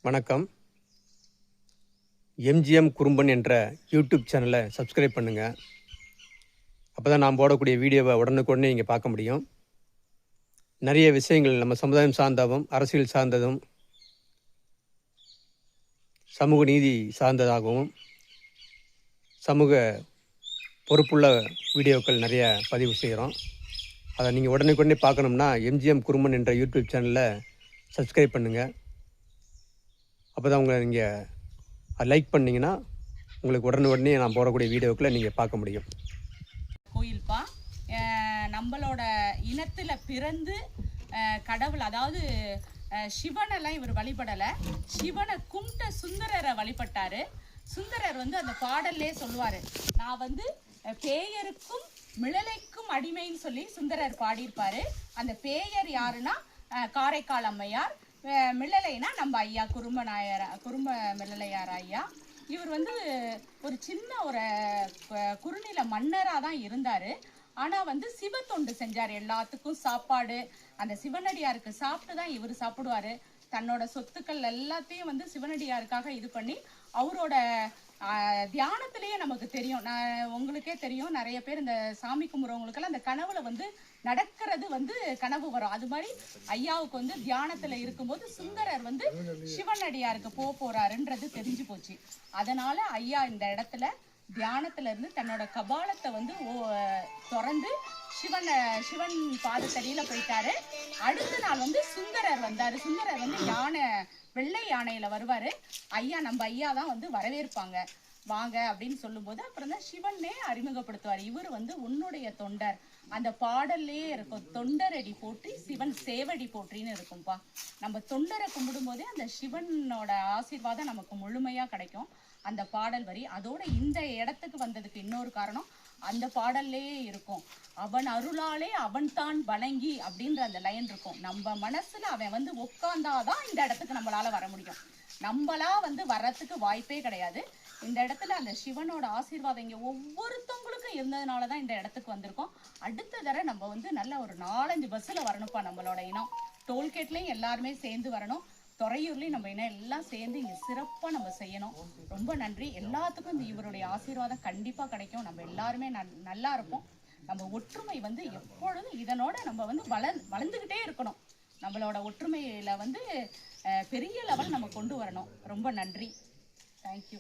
வணக்கம். எம்ஜிஎம் குறும்பன் என்ற யூடியூப் சேனலை சப்ஸ்கிரைப் பண்ணுங்கள். அப்போ தான் நான் போடக்கூடிய வீடியோவை உடனுக்குடனே நீங்கள் பார்க்க முடியும். நிறைய விஷயங்கள் நம்ம சமுதாயம் சார்ந்ததும் அரசியல் சார்ந்ததும் சமூக நீதி சார்ந்ததாகவும் சமூக பொறுப்புள்ள வீடியோக்கள் நிறைய பதிவு செய்கிறோம். அதை நீங்கள் உடனுக்குடனே பார்க்கணும்னா எம்ஜிஎம் குறும்பன் என்ற யூடியூப் சேனலை சப்ஸ்கிரைப் பண்ணுங்கள். அப்போ தான் உங்களை நீங்கள் லைக் பண்ணிங்கன்னா உங்களுக்கு உடனே நான் போடக்கூடிய வீடியோக்களை நீங்கள் பார்க்க முடியும். கோயில்ப்பா, நம்மளோட இனத்தில் பிறந்து கடவுள், அதாவது சிவனெல்லாம் இவர் வழிபடலை, சிவனை கும்பிட்ட சுந்தரரை வழிபட்டார். சுந்தரர் அந்த பாடல்லே சொல்லுவார், நான் பேயருக்கும் மிளலைக்கும் அடிமைன்னு சொல்லி சுந்தரர் பாடியிருப்பார். அந்த பேயர் யாருன்னா காரைக்கால் அம்மையார், மிளலைனா நம்ம ஐயா குறும்ப மிளலையார் ஐயா. இவர் ஒரு சின்ன ஒரு குறுநில மன்னராக தான் இருந்தார். ஆனால் சிவ தொண்டு செஞ்சார். எல்லாத்துக்கும் சாப்பாடு அந்த சிவனடியாருக்கு சாப்பிட்டு தான் இவர் சாப்பிடுவார். தன்னோட சொத்துக்கள் எல்லாத்தையும் சிவனடியாருக்காக இது பண்ணி அவரோட தியானத்திலேயே நமக்கு தெரியும். உங்களுக்கே தெரியும், நிறைய பேர் இந்த சாமி கும்பிட்றவங்களுக்கெல்லாம் அந்த கனவுல நடக்கிறது கனவு வரும். அது மாதிரி ஐயாவுக்கு தியானத்துல இருக்கும்போது சுந்தரர் சிவனடியாருக்கு போறாருன்றது தெரிஞ்சு போச்சு. அதனால ஐயா இந்த இடத்துல தியானத்துல இருந்து தன்னோட கபாலத்தை திறந்து சிவன் பாதத்தடியில போயிட்டாரு. அடுத்த நாள் சுந்தரர் வந்தாரு. சுந்தரர் யானை, வெள்ளை யானையில வருவாரு. ஐயா, நம்ம ஐயா தான் வரவேற்பாங்க, வாங்க அப்படின்னு சொல்லும்போது அப்புறம் தான் சிவனே அறிமுகப்படுத்துவார். இவர் உன்னுடைய தொண்டர், அந்த பாடல்லே இருக்கும், தொண்டரடி போற்றி சிவன் சேவடி போற்றின்னு இருக்கும்பா. நம்ம தொண்டரை கும்பிடும் போதே அந்த சிவனோட ஆசீர்வாதம் நமக்கு முழுமையா கிடைக்கும். அந்த பாடல் வரி அதோட இந்த இடத்துக்கு வந்ததுக்கு இன்னொரு காரணம் அந்த பாடல்லே இருக்கும். அவன் அருளாலே அவன் தான் வணங்கி அப்படின்ற அந்த லைன் இருக்கும். நம்ம மனசுல அவன் உட்கார்ந்தாதான் இந்த இடத்துக்கு நம்மளால வர முடியும். நம்மளா வர்றதுக்கு வாய்ப்பே கிடையாது. இந்த இடத்துல அந்த சிவனோட ஆசீர்வாதம் இங்க ஒவ்வொருத்தவங்களுக்கும் இருந்ததுனாலதான் இந்த இடத்துக்கு வந்திருக்கோம். அடுத்த தடவை நம்ம நல்ல ஒரு 4-5 பஸ்ல வரணும்ப்பா. நம்மளோட இனம் டோல்கேட்லயும் எல்லாருமே சேர்ந்து வரணும். துறையூர்லேயும் நம்ம இனம் எல்லாம் சேர்ந்து இங்கே சிறப்பாக நம்ம செய்யணும். ரொம்ப நன்றி. எல்லாத்துக்கும் இவருடைய ஆசீர்வாதம் கண்டிப்பாக கிடைக்கும். நம்ம எல்லாருமே நல்லா இருப்போம். நம்ம ஒற்றுமை எப்பொழுதும் இதனோட நம்ம வளர்ந்துக்கிட்டே இருக்கணும். நம்மளோட ஒற்றுமையில் பெரிய லெவல் நம்ம கொண்டு வரணும். ரொம்ப நன்றி. தேங்க்யூ.